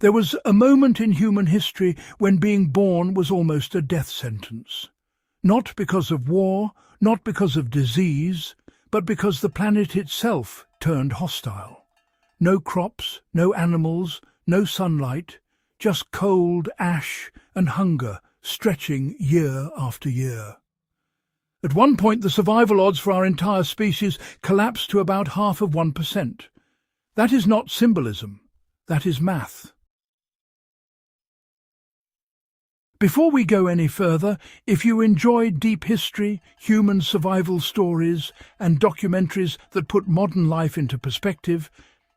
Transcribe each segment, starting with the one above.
There was a moment in human history when being born was almost a death sentence. Not because of war, not because of disease, but because the planet itself turned hostile. No crops, no animals, no sunlight, just cold, ash and hunger stretching year after year. At one point the survival odds for our entire species collapsed to about 0.5%. That is not symbolism, that is math. Before we go any further, if you enjoy deep history, human survival stories, and documentaries that put modern life into perspective,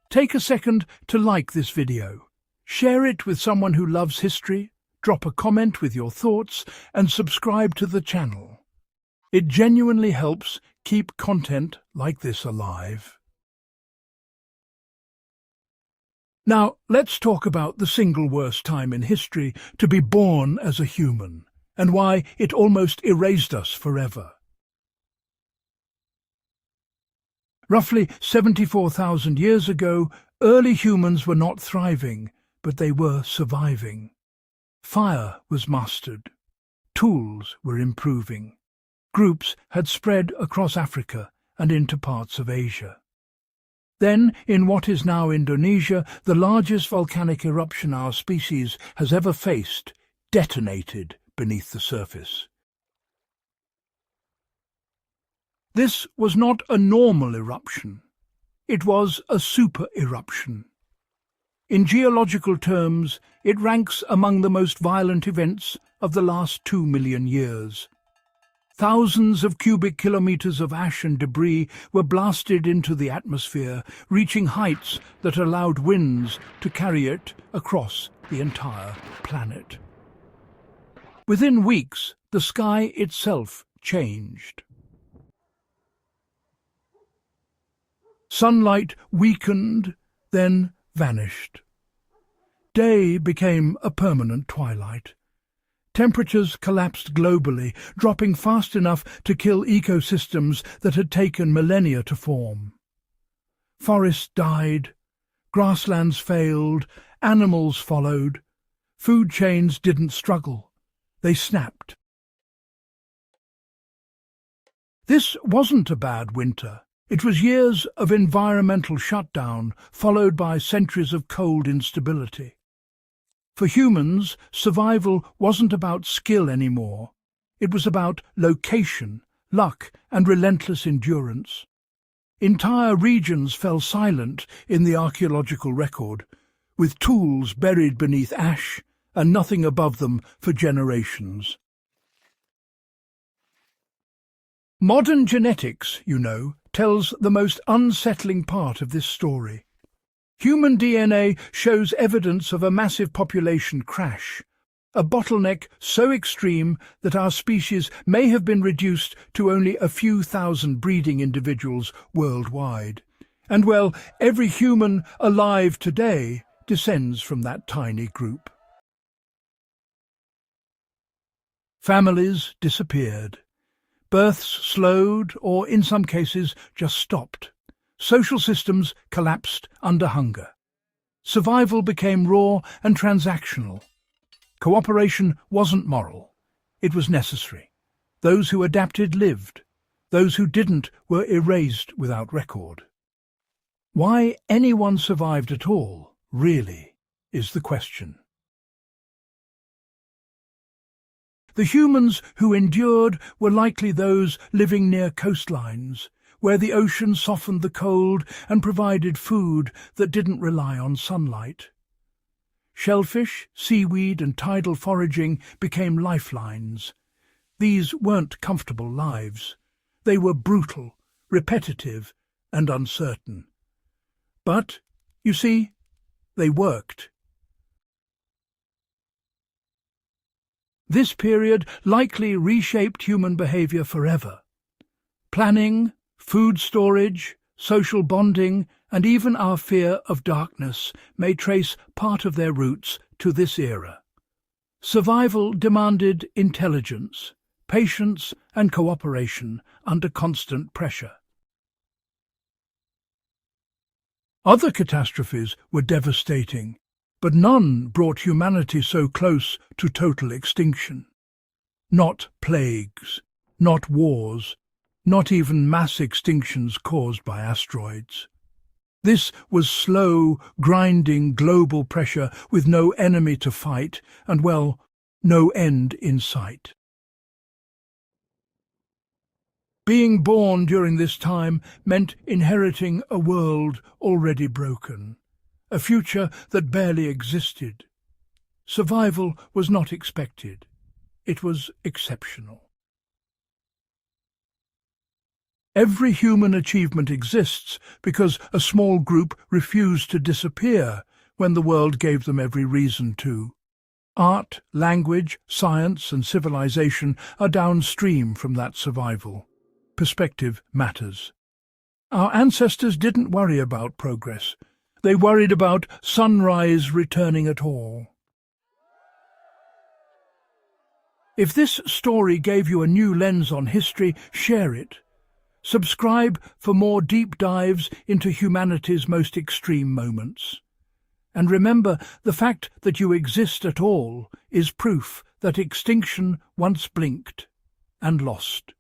take a second to like this video. Share it with someone who loves history, drop a comment with your thoughts, and subscribe to the channel. It genuinely helps keep content like this alive. Now, let's talk about the single worst time in history to be born as a human, and why it almost erased us forever. Roughly 74,000 years ago, early humans were not thriving, but they were surviving. Fire was mastered. Tools were improving. Groups had spread across Africa and into parts of Asia. Then, in what is now Indonesia, the largest volcanic eruption our species has ever faced detonated beneath the surface. This was not a normal eruption. It was a super-eruption. In geological terms, it ranks among the most violent events of the last 2 million years. Thousands of cubic kilometers of ash and debris were blasted into the atmosphere, reaching heights that allowed winds to carry it across the entire planet. Within weeks, the sky itself changed. Sunlight weakened, then vanished. Day became a permanent twilight. Temperatures collapsed globally, dropping fast enough to kill ecosystems that had taken millennia to form. Forests died, grasslands failed, animals followed. Food chains didn't struggle, they snapped. This wasn't a bad winter. It was years of environmental shutdown, followed by centuries of cold instability. For humans, survival wasn't about skill anymore. It was about location, luck, and relentless endurance. Entire regions fell silent in the archaeological record, with tools buried beneath ash and nothing above them for generations. Modern genetics, you know, tells the most unsettling part of this story. Human DNA shows evidence of a massive population crash, a bottleneck so extreme that our species may have been reduced to only a few thousand breeding individuals worldwide. And well, every human alive today descends from that tiny group. Families disappeared. Births slowed or, in some cases, just stopped. Social systems collapsed under hunger. Survival became raw and transactional. Cooperation wasn't moral. It was necessary. Those who adapted lived. Those who didn't were erased without record. Why anyone survived at all, really, is the question. The humans who endured were likely those living near coastlines, where the ocean softened the cold and provided food that didn't rely on sunlight. Shellfish, seaweed and tidal foraging became lifelines. These weren't comfortable lives. They were brutal, repetitive and uncertain. But, you see, they worked. This period likely reshaped human behavior forever. Planning, food storage, social bonding, and even our fear of darkness may trace part of their roots to this era. Survival demanded intelligence, patience, and cooperation under constant pressure. Other catastrophes were devastating. But none brought humanity so close to total extinction. Not plagues, not wars, not even mass extinctions caused by asteroids. This was slow, grinding global pressure with no enemy to fight and, well, no end in sight. Being born during this time meant inheriting a world already broken, a future that barely existed. Survival was not expected. It was exceptional. Every human achievement exists because a small group refused to disappear when the world gave them every reason to. Art, language, science, and civilization are downstream from that survival. Perspective matters. Our ancestors didn't worry about progress. They worried about sunrise returning at all. If this story gave you a new lens on history, share it. Subscribe for more deep dives into humanity's most extreme moments. And remember, the fact that you exist at all is proof that extinction once blinked and lost.